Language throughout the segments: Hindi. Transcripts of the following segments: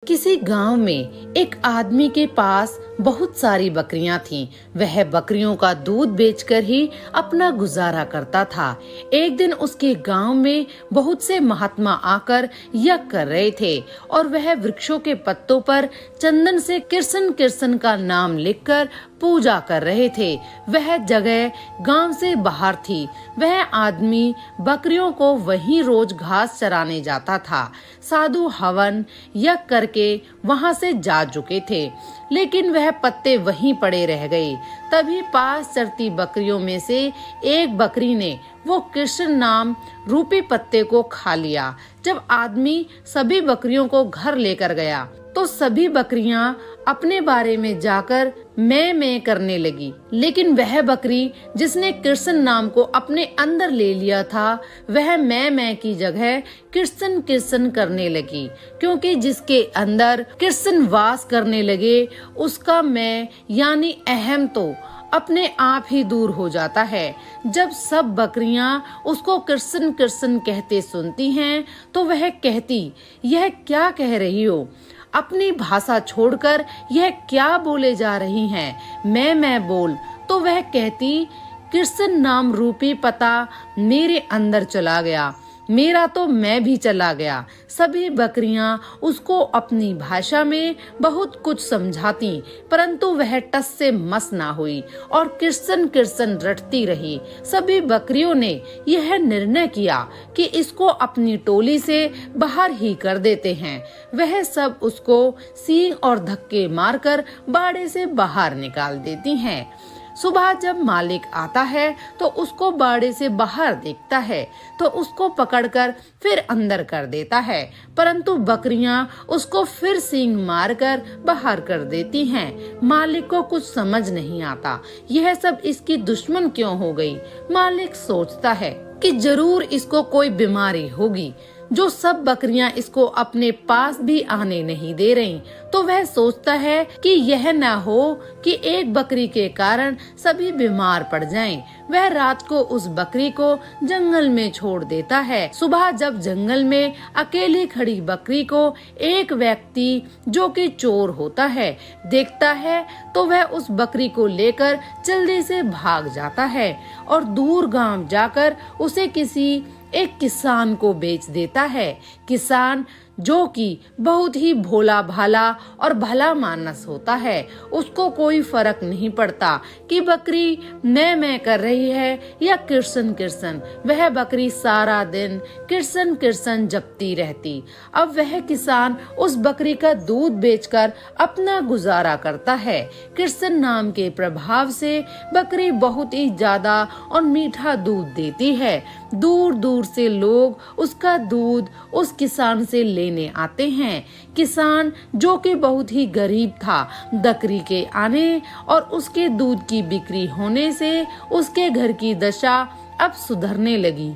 किसी गांव में एक आदमी के पास बहुत सारी बकरियां थीं। वह बकरियों का दूध बेचकर ही अपना गुजारा करता था। एक दिन उसके गांव में बहुत से महात्मा आकर यज्ञ कर रहे थे और वह वृक्षों के पत्तों पर चंदन से किरसन किरसन का नाम लिखकर पूजा कर रहे थे। वह जगह गांव से बाहर थी। वह आदमी बकरियों को वहीं रोज घास चराने जाता था। साधु हवन यज्ञ करके वहां से जा चुके थे, लेकिन वह पत्ते वहीं पड़े रह गए। तभी पास चरती बकरियों में से एक बकरी ने वो कृष्ण नाम रूपी पत्ते को खा लिया। जब आदमी सभी बकरियों को घर लेकर गया तो सभी बकरियां अपने बारे में जाकर मैं करने लगी, लेकिन वह बकरी जिसने कृष्ण नाम को अपने अंदर ले लिया था, वह मैं की जगह कृष्ण कृष्ण करने लगी, क्योंकि जिसके अंदर कृष्ण वास करने लगे उसका मैं यानी अहम तो अपने आप ही दूर हो जाता है। जब सब बकरियां उसको कृष्ण कृष्ण कहते सुनती हैं तो वह कहती, यह क्या कह रही हो? अपनी भाषा छोड़कर यह क्या बोले जा रही हैं? मैं बोल। तो वह कहती, कृष्ण नाम रूपी पता मेरे अंदर चला गया, मेरा तो मैं भी चला गया। सभी बकरियां उसको अपनी भाषा में बहुत कुछ समझाती, परंतु वह टस से मस ना हुई और कृष्ण कृष्ण रटती रही। सभी बकरियों ने यह निर्णय किया कि इसको अपनी टोली से बाहर ही कर देते हैं। वह सब उसको सींग और धक्के मारकर बाड़े से बाहर निकाल देती हैं। सुबह जब मालिक आता है तो उसको बाड़े से बाहर देखता है तो उसको पकड़कर फिर अंदर कर देता है, परंतु बकरियां उसको फिर सींग मारकर बाहर कर देती हैं। मालिक को कुछ समझ नहीं आता, यह सब इसकी दुश्मन क्यों हो गई। मालिक सोचता है कि जरूर इसको कोई बीमारी होगी, जो सब बकरियां इसको अपने पास भी आने नहीं दे रही। तो वह सोचता है कि यह न हो कि एक बकरी के कारण सभी बीमार पड़ जाएं। वह रात को उस बकरी को जंगल में छोड़ देता है। सुबह जब जंगल में अकेली खड़ी बकरी को एक व्यक्ति जो कि चोर होता है देखता है तो वह उस बकरी को लेकर जल्दी से भाग जाता है और दूर गांव जाकर उसे किसी एक किसान को बेच देता है। किसान जो कि बहुत ही भोला भाला और भला मानस होता है, उसको कोई फर्क नहीं पड़ता कि बकरी मैं कर रही है या कृष्ण कृष्ण। वह बकरी सारा दिन कृष्ण कृष्ण जपती रहती। अब वह किसान उस बकरी का दूध बेचकर अपना गुजारा करता है। कृष्ण नाम के प्रभाव से बकरी बहुत ही ज्यादा और मीठा दूध देती है। दूर दूर से लोग उसका दूध उस किसान से लेने आते हैं। किसान जो कि बहुत ही गरीब था, बकरी के आने और उसके दूध की बिक्री होने से उसके घर की दशा अब सुधरने लगी।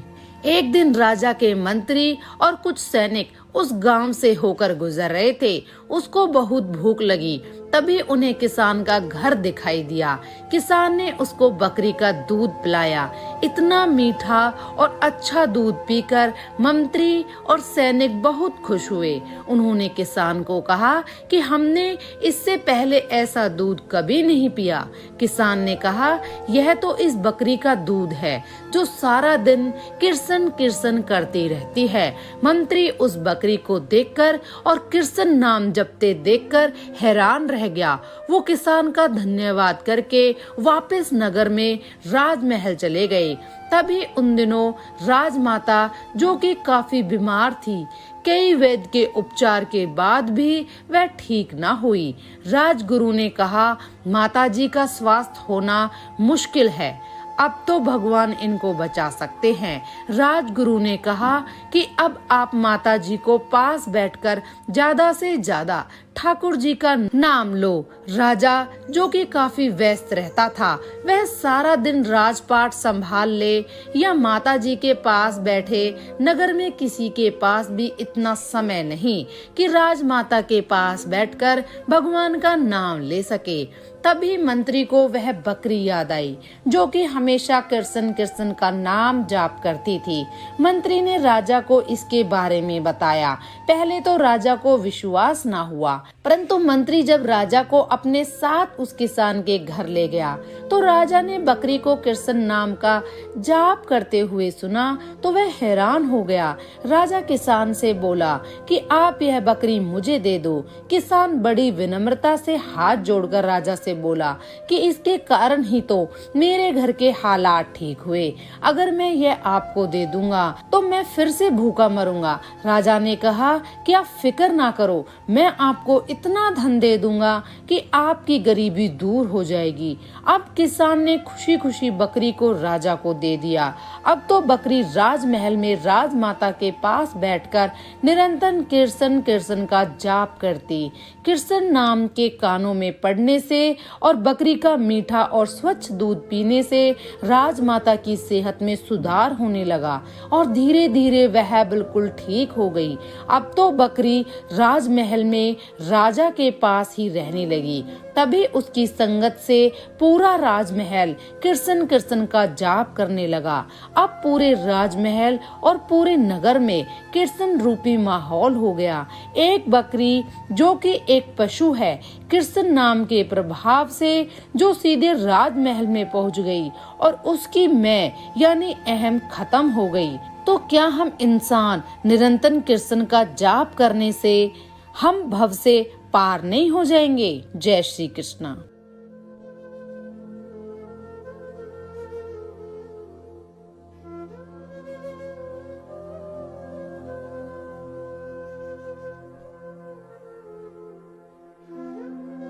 एक दिन राजा के मंत्री और कुछ सैनिक उस गांव से होकर गुजर रहे थे। उसको बहुत भूख लगी, तभी उन्हें किसान का घर दिखाई दिया। किसान ने उसको बकरी का दूध पिलाया। इतना मीठा और अच्छा दूध पीकर मंत्री और सैनिक बहुत खुश हुए। उन्होंने किसान को कहा कि हमने इससे पहले ऐसा दूध कभी नहीं पिया। किसान ने कहा, यह तो इस बकरी का दूध है जो सारा दिन कृष्ण कृष्ण करती रहती है। मंत्री उस बकरी को देखकर और कृष्ण नाम जपते देखकर हैरान रह गया। वो किसान का धन्यवाद करके वापस नगर में राजमहल चले गए। तभी उन दिनों राजमाता जो कि काफी बीमार थी, कई वैद्य के उपचार के बाद भी वह ठीक न हुई। राजगुरु ने कहा, माताजी का स्वास्थ्य होना मुश्किल है, अब तो भगवान इनको बचा सकते हैं। राजगुरु ने कहा कि अब आप माताजी को पास बैठकर ज्यादा से ज्यादा ठाकुर जी का नाम लो। राजा जो कि काफी व्यस्त रहता था, वह सारा दिन राजपाट संभाल ले या माताजी के पास बैठे। नगर में किसी के पास भी इतना समय नहीं कि राजमाता के पास बैठकर भगवान का नाम ले सके। तभी मंत्री को वह बकरी याद आई जो कि हमेशा कृष्ण कृष्ण का नाम जाप करती थी। मंत्री ने राजा को इसके बारे में बताया। पहले तो राजा को विश्वास ना हुआ, परंतु मंत्री जब राजा को अपने साथ उस किसान के घर ले गया तो राजा ने बकरी को कृष्ण नाम का जाप करते हुए सुना तो वह हैरान हो गया। राजा किसान से बोला कि आप यह बकरी मुझे दे दो। किसान बड़ी विनम्रता से हाथ जोड़कर राजा से बोला कि इसके कारण ही तो मेरे घर के हालात ठीक हुए। अगर मैं यह आपको दे दूंगा तो मैं फिर से भूखा मरूंगा। राजा ने कहा कि आप फिक्र ना करो, मैं आपको इतना धन दे दूंगा कि आपकी गरीबी दूर हो जाएगी। अब किसान ने खुशी खुशी बकरी को राजा को दे दिया। अब तो बकरी राजमहल में राजमाता के पास बैठकर निरंतर कृष्ण कृष्ण का जाप करती। कृष्ण नाम के कानों में पड़ने से और बकरी का मीठा और स्वच्छ दूध पीने से राजमाता की सेहत में सुधार होने लगा और धीरे धीरे वह बिल्कुल ठीक हो गई। अब तो बकरी राजमहल में राजा के पास ही रहने लगी। तभी उसकी संगत से पूरा राजमहल कृष्ण कृष्ण का जाप करने लगा। अब पूरे राजमहल और पूरे नगर में कृष्ण रूपी माहौल हो गया। एक बकरी जो कि एक पशु है, कृष्ण नाम के प्रभाव से जो सीधे राजमहल में पहुंच गई और उसकी मैं यानी अहम खत्म हो गई। तो क्या हम इंसान निरंतर कृष्ण का जाप करने से हम भव से पार नहीं हो जाएंगे? जय श्री कृष्णा।